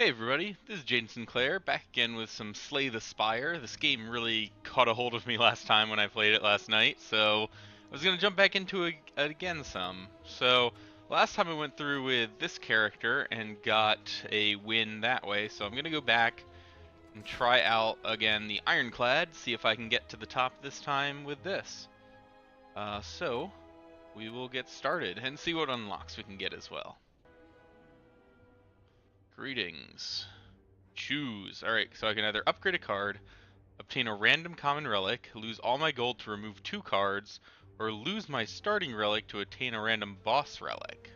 Hey everybody, this is Jaden Sinclair, back again with some Slay the Spire. This game really caught a hold of me last time when I played it last night, so I was going to jump back into it again some. So, last time I went through with this character and got a win that way, so I'm going to go back and try out again the Ironclad, see if I can get to the top this time with this. So, we will get started and see what unlocks we can get as well. Greetings. Choose. Alright, so I can either upgrade a card, obtain a random common relic, lose all my gold to remove 2 cards, or lose my starting relic to attain a random boss relic.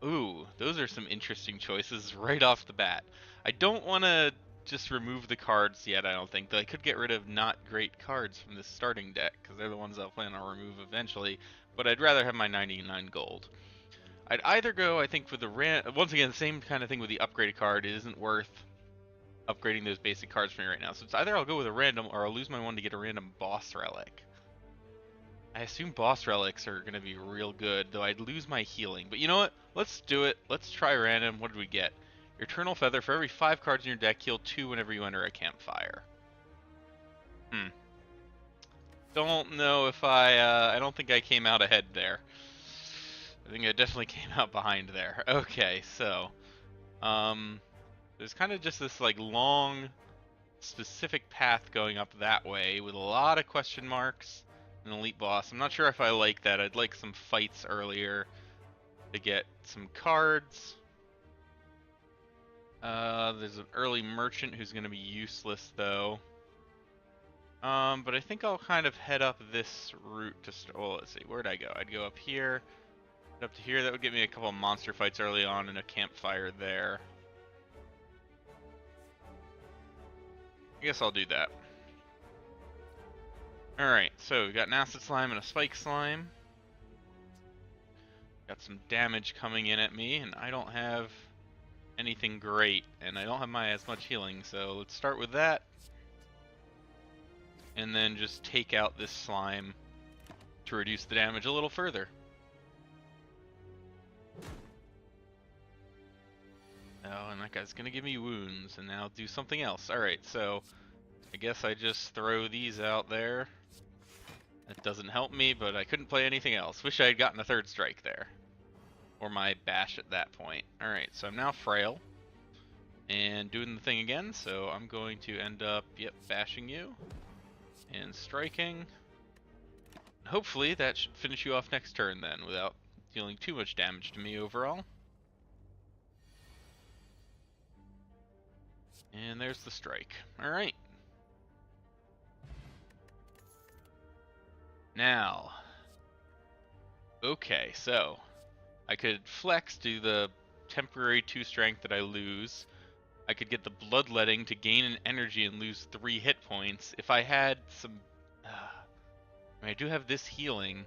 Ooh, those are some interesting choices right off the bat. I don't want to just remove the cards yet, I don't think, though I could get rid of not great cards from this starting deck, because they're the ones I'll plan on remove eventually, but I'd rather have my 99 gold. I'd either go, I think, with the once again, the same kind of thing with the upgraded card. It isn't worth upgrading those basic cards for me right now. So it's either I'll go with a random or I'll lose my one to get a random boss relic. I assume boss relics are going to be real good, though I'd lose my healing. But you know what? Let's do it. Let's try random. What did we get? Eternal Feather. For every 5 cards in your deck, heal 2 whenever you enter a campfire. Don't know if I don't think I came out ahead there. I think I definitely came out behind there. Okay, so there's kind of just this like long specific path going up that way with a lot of question marks. An elite boss. I'm not sure if I like that. I'd like some fights earlier to get some cards. There's an early merchant who's going to be useless though. But I think I'll kind of head up this route to well, let's see, where'd I go? I'd go up here, up to here. That would get me a couple of monster fights early on and a campfire there. I guess I'll do that. Alright, so we got an acid slime and a spike slime. Got some damage coming in at me, and I don't have anything great, and I don't have as much healing, so let's start with that. And then just take out this slime to reduce the damage a little further. Oh, and that guy's gonna give me wounds, and now do something else. Alright, so I guess I just throw these out there. That doesn't help me, but I couldn't play anything else. Wish I had gotten a third strike there. Or my bash at that point. Alright, so I'm now frail. And doing the thing again, so I'm going to end up, bashing you. And striking. Hopefully that should finish you off next turn then, without dealing too much damage to me overall. And there's the strike. Alright. Now. Okay, so I could flex, do the temporary 2 strength that I lose. I could get the bloodletting to gain an energy and lose 3 hit points. If I had some... I do have this healing.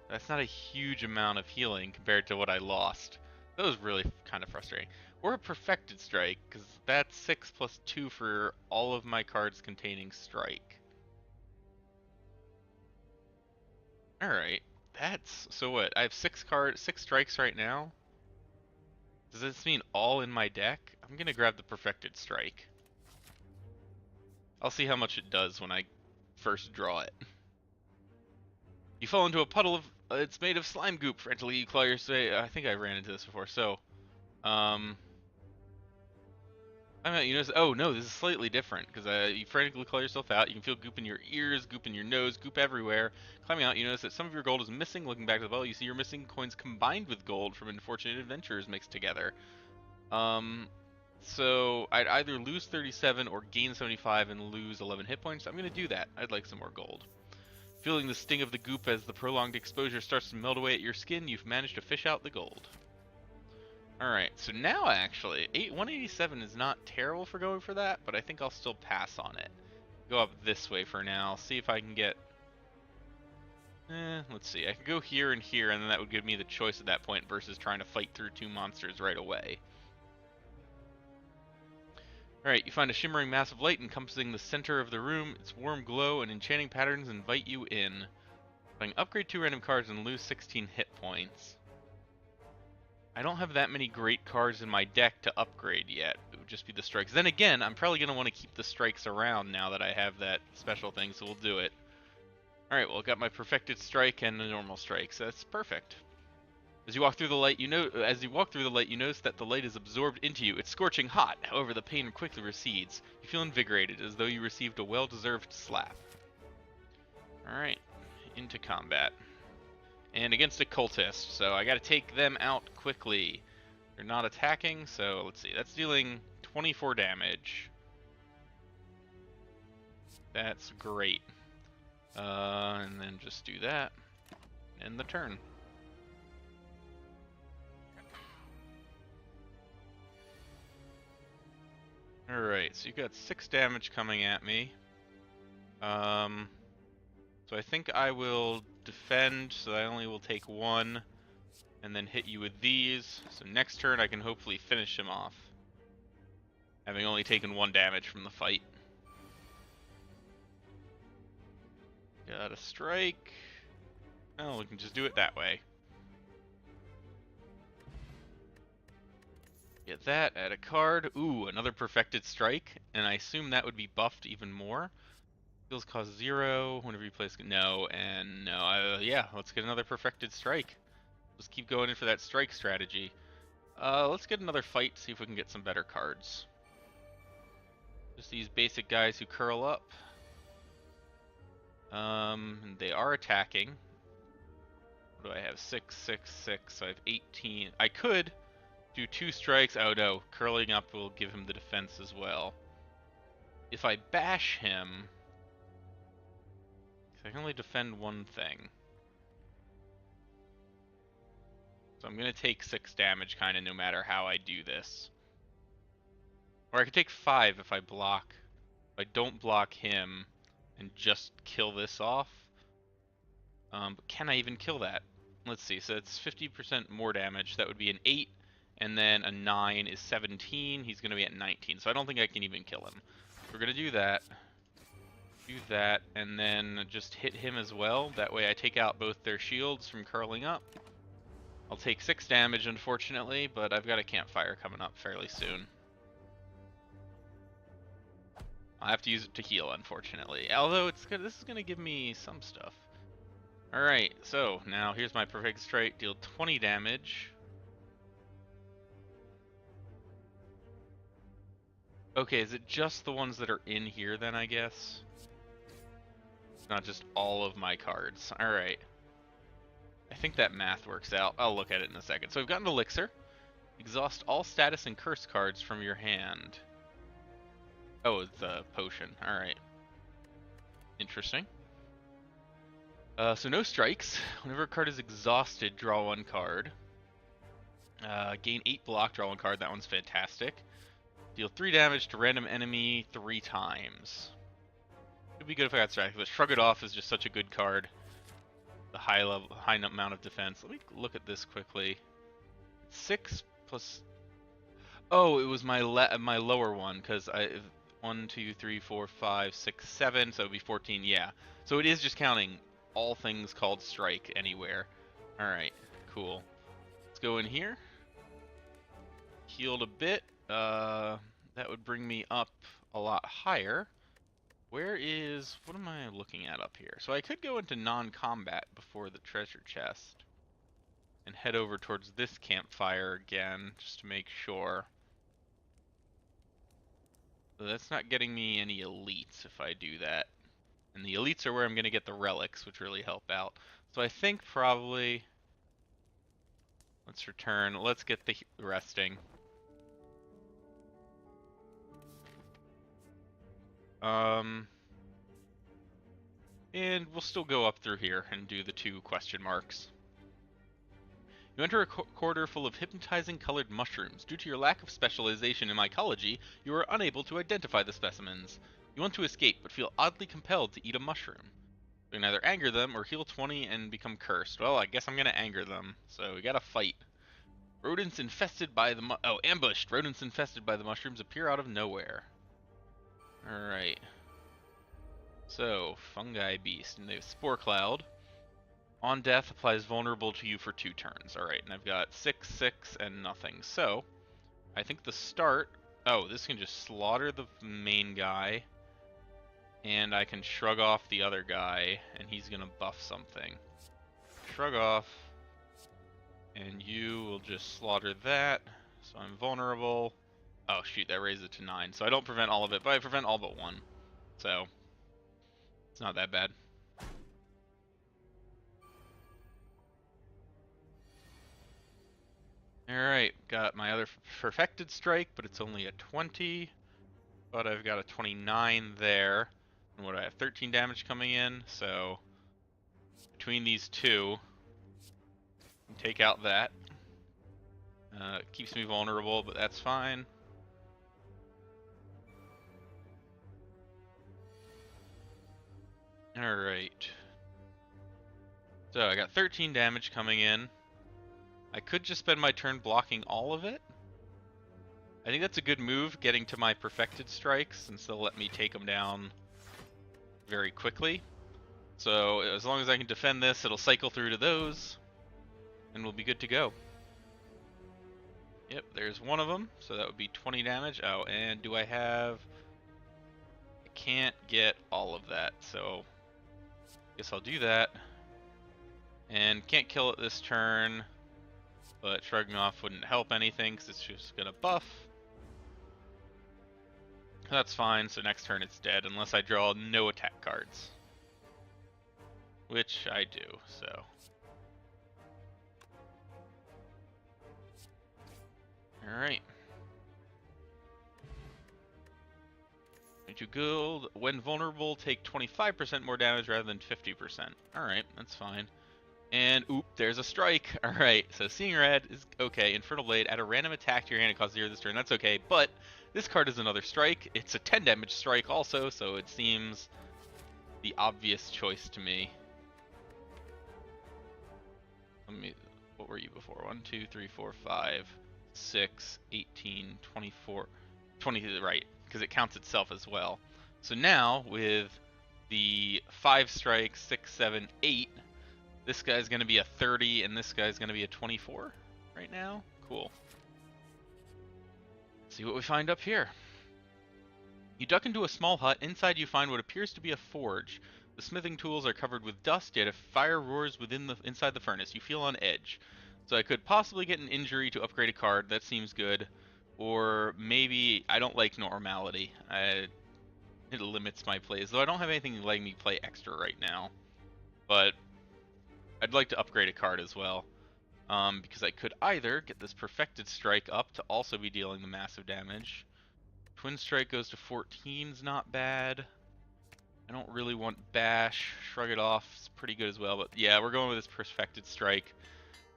That's not a huge amount of healing compared to what I lost. That was really kind of frustrating. Or a perfected strike, because that's 6 plus 2 for all of my cards containing strike. Alright, that's... So what, I have 6 strikes right now? Does this mean all in my deck? I'm gonna grab the perfected strike. I'll see how much it does when I first draw it. You fall into a puddle of... it's made of slime goop. Frantically you claw your way... I think I ran into this before, so... I mean, you notice... Oh, no, this is slightly different, because you frantically claw yourself out. You can feel goop in your ears, goop in your nose, goop everywhere. Climbing out, you notice that some of your gold is missing. Looking back to the bottle, you see your missing coins combined with gold from unfortunate adventurers mixed together. So I'd either lose 37 or gain 75 and lose 11 hit points. I'm going to do that. I'd like some more gold. Feeling the sting of the goop as the prolonged exposure starts to melt away at your skin, you've managed to fish out the gold. Alright, so now actually, 187 is not terrible for going for that, but I think I'll still pass on it. Go up this way for now, see if I can get... let's see, I can go here, and then that would give me the choice at that point versus trying to fight through 2 monsters right away. Alright, you find a shimmering mass of light encompassing the center of the room. Its warm glow and enchanting patterns invite you in. I can upgrade 2 random cards and lose 16 hit points. I don't have that many great cards in my deck to upgrade yet. It would just be the strikes. Then again, I'm probably going to want to keep the strikes around now that I have that special thing, so we'll do it. Alright, well, I got my perfected strike and a normal strike, so that's perfect. As you walk through the light, you notice that the light is absorbed into you. It's scorching hot. However, the pain quickly recedes. You feel invigorated, as though you received a well-deserved slap. Alright, into combat. And against a cultist, so I gotta take them out quickly. They're not attacking, so let's see. That's dealing 24 damage. That's great. And then just do that. End the turn. Alright, so you've got 6 damage coming at me. So I think I will defend, so I only will take 1, and then hit you with these. So next turn I can hopefully finish him off, having only taken 1 damage from the fight. Got a strike. Oh, we can just do it that way. Get that, add a card. Ooh, another perfected strike, and I assume that would be buffed even more. Skills cost 0 whenever you place. No, and no. Yeah, let's get another perfected strike. Let's keep going in for that strike strategy. Let's get another fight, see if we can get some better cards. Just these basic guys who curl up. They are attacking. What do I have? 6, 6, 6. So I have 18. I could do 2 strikes. Oh no, curling up will give him the defense as well. If I bash him, I can only defend 1 thing. So I'm going to take 6 damage kind of no matter how I do this. Or I could take 5 if I block. If I don't block him and just kill this off. But can I even kill that? Let's see, so it's 50% more damage. That would be an 8, and then a 9 is 17. He's going to be at 19, so I don't think I can even kill him. We're going to do that. Do that, and then just hit him as well. That way I take out both their shields from curling up. I'll take 6 damage, unfortunately, but I've got a campfire coming up fairly soon. I'll have to use it to heal, unfortunately. Although it's good, this is going to give me some stuff. Alright, so now here's my perfect strike. Deal 20 damage. Okay, is it just the ones that are in here then, I guess? Not just all of my cards. Alright. I think that math works out. I'll look at it in a second. So we've got an elixir. Exhaust all status and curse cards from your hand. Oh, it's a potion. Alright. Interesting. So no strikes. Whenever a card is exhausted, draw 1 card. Gain 8 block, draw 1 card. That one's fantastic. Deal 3 damage to random enemy 3 times. It'd be good if I got strike, but Shrug It Off is just such a good card. The high amount of defense. Let me look at this quickly. 6 plus. Oh, it was my lower one because I 1, 2, 3, 4, 5, 6, 7. So it'd be 14. Yeah. So it is just counting all things called strike anywhere. All right. Cool. Let's go in here. Healed a bit. That would bring me up a lot higher. What am I looking at up here? So I could go into non-combat before the treasure chest and head over towards this campfire again, just to make sure. So that's not getting me any elites if I do that. And the elites are where I'm going to get the relics, which really help out. So I think probably, let's return, let's get the resting. And we'll still go up through here and do the 2 question marks. You enter a corridor full of hypnotizing colored mushrooms. Due to your lack of specialization in mycology, you are unable to identify the specimens. You want to escape, but feel oddly compelled to eat a mushroom. You can either anger them or heal 20 and become cursed. Well, I guess I'm going to anger them, so we gotta fight. Rodents infested by the ambushed! Rodents infested by the mushrooms appear out of nowhere. Alright. So, fungi beast, and they have spore cloud. On death, applies vulnerable to you for 2 turns. Alright, and I've got 6, 6, and nothing. So, I think the start... Oh, this can just slaughter the main guy. And I can shrug off the other guy, and he's gonna buff something. Shrug off. And you will just slaughter that. So I'm vulnerable. Oh shoot, that raises it to 9. So I don't prevent all of it, but I prevent all but 1. So, it's not that bad. Alright, got my other perfected strike, but it's only a 20. But I've got a 29 there. And what do I have? 13 damage coming in, so between these two, take out that. Keeps me vulnerable, but that's fine. Alright. So I got 13 damage coming in. I could just spend my turn blocking all of it. I think that's a good move, getting to my perfected strikes, since they'll let me take them down very quickly. So as long as I can defend this, it'll cycle through to those, and we'll be good to go. Yep, there's one of them, so that would be 20 damage. Oh, and do I have... I can't get all of that, so guess I'll do that. And can't kill it this turn, but shrugging off wouldn't help anything because it's just gonna buff. That's fine, so next turn it's dead unless I draw no attack cards. Which I do, so. Alright. 22 gold. When vulnerable, take 25% more damage rather than 50%. Alright, that's fine. And, oop, there's a strike. Alright, so seeing red is okay. Infernal Blade, add a random attack to your hand and cause 0 this turn. That's okay, but this card is another strike. It's a 10 damage strike also, so it seems the obvious choice to me. What were you before? 1, 2, 3, 4, 5, 6, 18, 24, 20, right, because it counts itself as well. So now, with the 5 strikes, 6, 7, 8, this guy's going to be a 30, and this guy's going to be a 24 right now. Cool. Let's see what we find up here. You duck into a small hut. Inside you find what appears to be a forge. The smithing tools are covered with dust, yet a fire roars inside the furnace. You feel on edge. So I could possibly get an injury to upgrade a card. That seems good. Or maybe I don't like normality. It limits my plays, though I don't have anything letting me play extra right now. But I'd like to upgrade a card as well. Because I could either get this Perfected Strike up to also be dealing the massive damage. Twin Strike goes to 14's not bad. I don't really want Bash. Shrug it off is pretty good as well. But yeah, we're going with this Perfected Strike.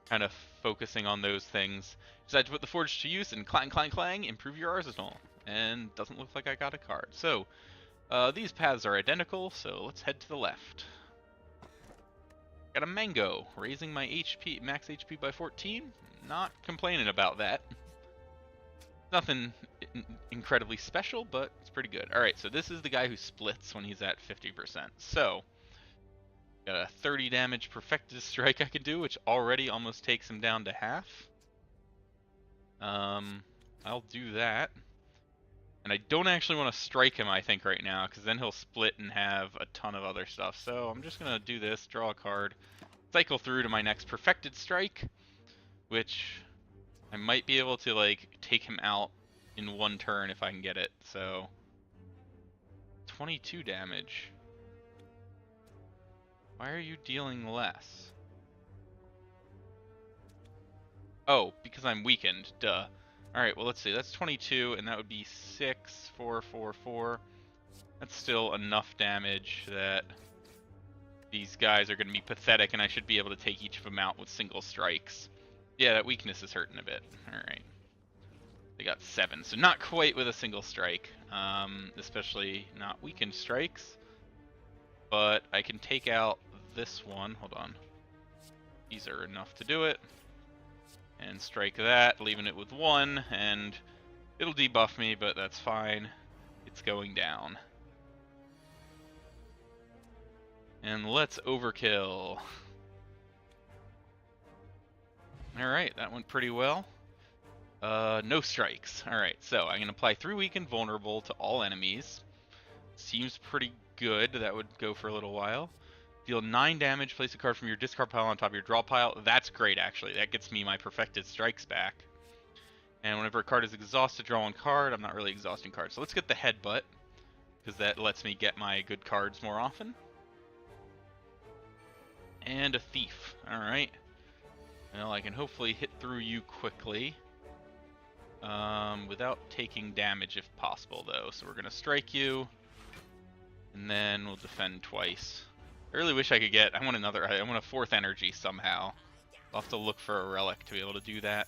Kind of focusing on those things. Decide to put the Forge to use and clang, clang, clang, improve your arsenal. And doesn't look like I got a card. So, these paths are identical, so let's head to the left. Got a mango, raising my HP, max HP by 14. Not complaining about that. Nothing incredibly special, but it's pretty good. Alright, so this is the guy who splits when he's at 50%. So, got a 30 damage Perfected Strike I can do, which already almost takes him down to half. I'll do that. And I don't actually want to strike him, I think, right now, because then he'll split and have a ton of other stuff. So I'm just going to do this, draw a card, cycle through to my next Perfected Strike, which I might be able to, like, take him out in one turn if I can get it. So 22 damage. Why are you dealing less? Oh, because I'm weakened, duh. Alright, well let's see, that's 22, and that would be 6, 4, 4, 4. That's still enough damage that these guys are going to be pathetic, and I should be able to take each of them out with single strikes. Yeah, that weakness is hurting a bit. Alright. They got 7, so not quite with a single strike. Especially not weakened strikes. But I can take out this one. Hold on. These are enough to do it. And strike that, leaving it with 1, and it'll debuff me, but that's fine. It's going down. And let's overkill. Alright, that went pretty well. No strikes. Alright, so I can apply 3 weakened vulnerable to all enemies. Seems pretty good. That would go for a little while. Deal 9 damage, place a card from your discard pile on top of your draw pile. That's great, actually. That gets me my perfected strikes back. And whenever a card is exhausted, draw 1 card. I'm not really exhausting cards. So let's get the headbutt, because that lets me get my good cards more often. And a thief. Alright. Well, I can hopefully hit through you quickly. Without taking damage if possible, though. So we're going to strike you. And then we'll defend twice. I really wish I could get... I want a 4th energy somehow. I'll have to look for a relic to be able to do that.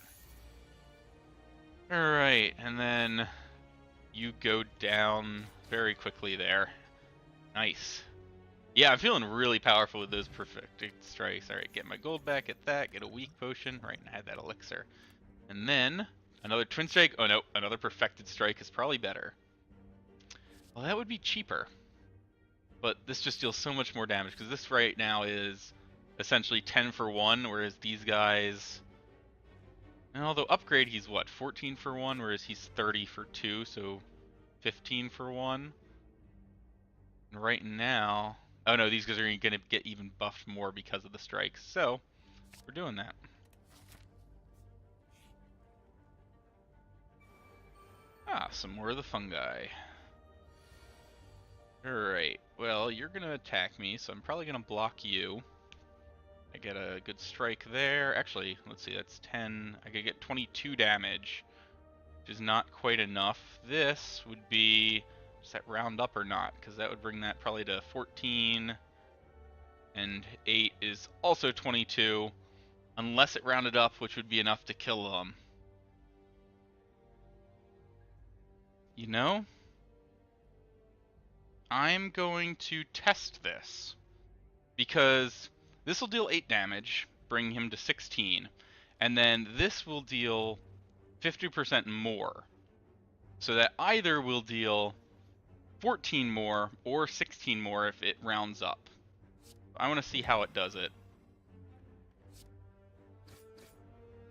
Alright, and then you go down very quickly there. Nice. Yeah, I'm feeling really powerful with those perfected strikes. Alright, get my gold back, get that, get a weak potion. Right, and I had that elixir. And then, another twin strike. Oh no, another perfected strike is probably better. Well, that would be cheaper. But this just deals so much more damage, because this right now is essentially 10 for 1, whereas these guys... And although upgrade, he's what, 14 for 1, whereas he's 30 for 2, so 15 for 1. And right now... Oh no, these guys are going to get even buffed more because of the strikes, so we're doing that. Ah, some more of the fungi. Alright, well, you're going to attack me, so I'm probably going to block you. I get a good strike there. Actually, let's see, that's 10. I could get 22 damage, which is not quite enough. This would be... Does that round up or not? Because that would bring that probably to 14. And 8 is also 22. Unless it rounded up, which would be enough to kill them. You know? I'm going to test this. Because this will deal 8 damage, bring him to 16. And then this will deal 50% more. So that either will deal 14 more or 16 more if it rounds up. I want to see how it does it.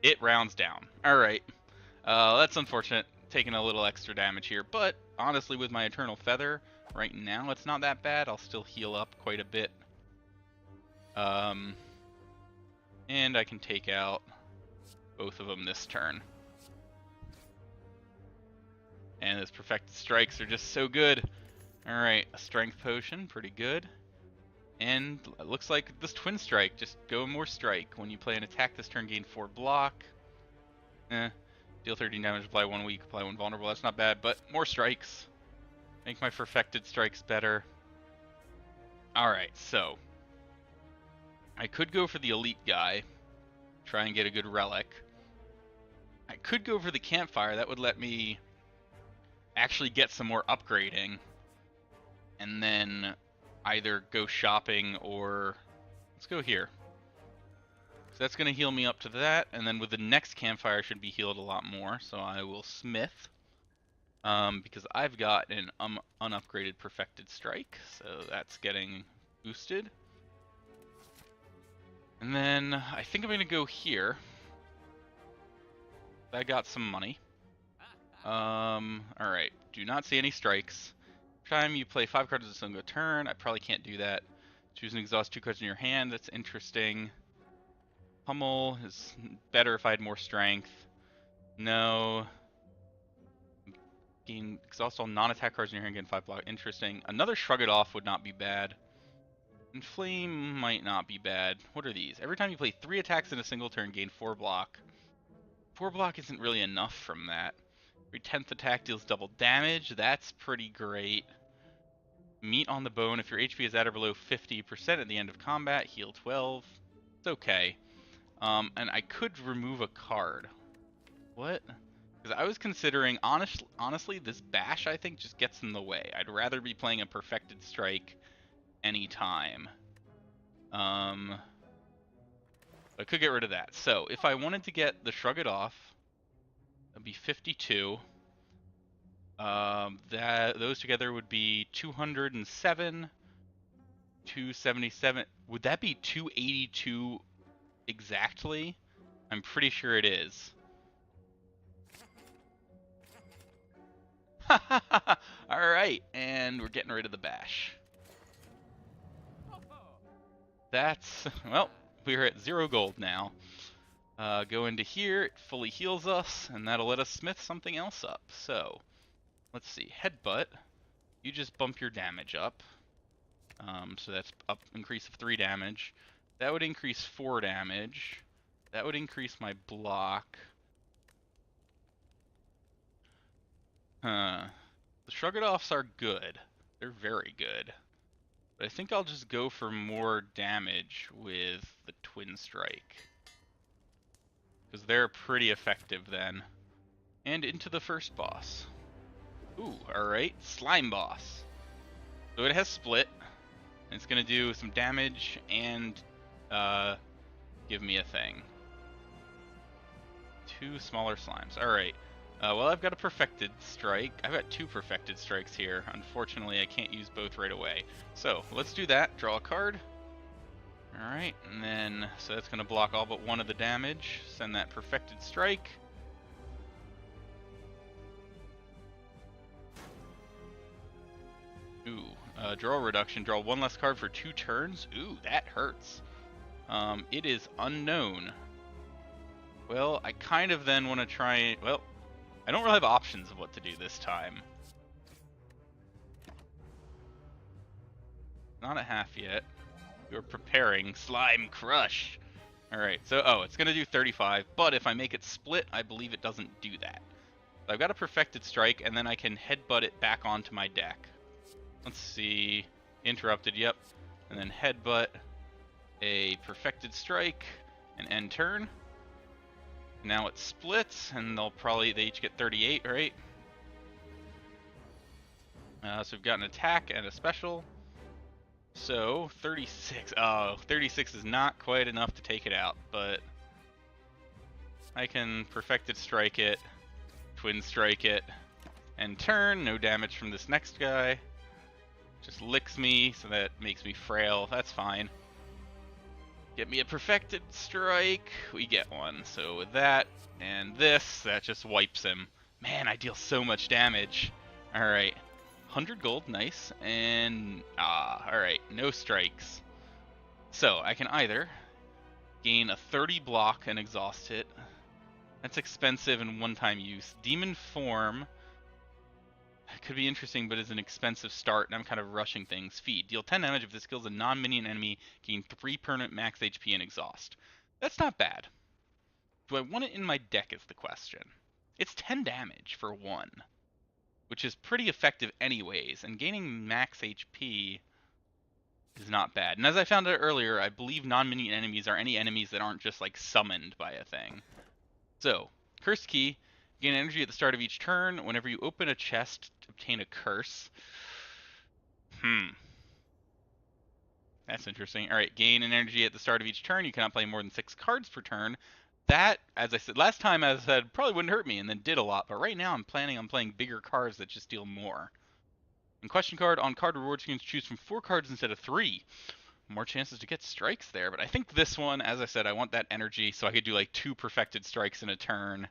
It rounds down. Alright. That's unfortunate, taking a little extra damage here. But honestly, with my Eternal Feather, right now it's not that bad. I'll still heal up quite a bit. And I can take out both of them this turn. And those perfected strikes are just so good. Alright, a strength potion, pretty good. And it looks like this twin strike, just go more strike. When you play an attack this turn, gain 4 block. Deal 13 damage, apply 1 weak, apply 1 vulnerable. That's not bad, but more strikes. Make my perfected strikes better. Alright, so I could go for the elite guy, try and get a good relic. I could go for the campfire, that would let me actually get some more upgrading. And then either go shopping or... Let's go here. So that's going to heal me up to that, and then with the next campfire I should be healed a lot more, so I will smith. Because I've got an unupgraded perfected strike, so that's getting boosted. And then I think I'm going to go here. I got some money. Alright, do not see any strikes. Time you play 5 cards in a single turn. I probably can't do that. Choose and exhaust 2 cards in your hand. That's interesting. Pummel is better if I had more strength. No. Gain exhaust all non-attack cards in your hand. Gain 5 block. Interesting. Another shrug it off would not be bad. And flame might not be bad. What are these? Every time you play 3 attacks in a single turn, gain 4 block. 4 block isn't really enough from that. Every 10th attack deals double damage. That's pretty great. Meat on the bone. If your HP is at or below 50% at the end of combat, heal 12. It's okay. And I could remove a card. What? Because I was considering, honestly, this bash, I think, just gets in the way. I'd rather be playing a perfected strike anytime. I could get rid of that. So, if I wanted to get the shrug it off, that'd be 52. Those together would be 207, 277. Would that be 282 exactly? I'm pretty sure it is. Alright, and we're getting rid of the bash. That's, well, we're at 0 gold now. Go into here, it fully heals us, and that'll let us smith something else up. So, let's see, headbutt, you just bump your damage up. So that's up, increase of 3 damage. That would increase 4 damage. That would increase my block. The Shrug-it-offs are good. They're very good. But I think I'll just go for more damage with the Twin Strike. Because they're pretty effective then. And into the first boss. Ooh, alright, Slime Boss. So it has split. It's going to do some damage and give me a thing. 2 smaller slimes. Alright. Well, I've got a Perfected Strike. I've got 2 Perfected Strikes here. Unfortunately, I can't use both right away. So, let's do that. Draw a card. Alright, and then, so that's going to block all but 1 of the damage. Send that Perfected Strike. Ooh, draw reduction. Draw 1 less card for 2 turns. Ooh, that hurts. It is unknown. Well, I kind of then want to try... Well, I don't really have options of what to do this time. Not at half yet. We're preparing Slime Crush. Alright, so, it's going to do 35, but if I make it split, I believe it doesn't do that. So I've got a Perfected Strike, and then I can headbutt it back onto my deck. Let's see. Interrupted, yep. And then headbutt, a Perfected Strike, and end turn. Now it splits, and they each get 38, right? So we've got an attack and a special. So, 36. Oh, 36 is not quite enough to take it out, but I can Perfected Strike it, Twin Strike it, and turn. No damage from this next guy. Just licks me, so that makes me frail. That's fine. Get me a Perfected Strike. We get one. So with that and this, that just wipes him. Man, I deal so much damage. Alright. 100 gold, nice. And, alright, no strikes. So, I can either gain a 30 block and exhaust it. That's expensive and one-time use. Demon Form could be interesting, but is an expensive start, and I'm kind of rushing things. Feed. Deal 10 damage if this kills a non-minion enemy. Gain 3 permanent max HP and exhaust. That's not bad. Do I want it in my deck is the question. It's 10 damage for 1, which is pretty effective anyways, and gaining max HP is not bad. And as I found out earlier, I believe non-minion enemies are any enemies that aren't just like summoned by a thing. So, Cursed Key. Gain energy at the start of each turn. Whenever you open a chest, obtain a curse. That's interesting. Alright, gain an energy at the start of each turn. You cannot play more than 6 cards per turn. That, as I said last time, as I said, probably wouldn't hurt me, and then did a lot. But right now I'm planning on playing bigger cards that just deal more. And question card, on card rewards you can choose from 4 cards instead of 3. More chances to get strikes there. But I think this one, as I said, I want that energy so I could do like 2 Perfected Strikes in a turn.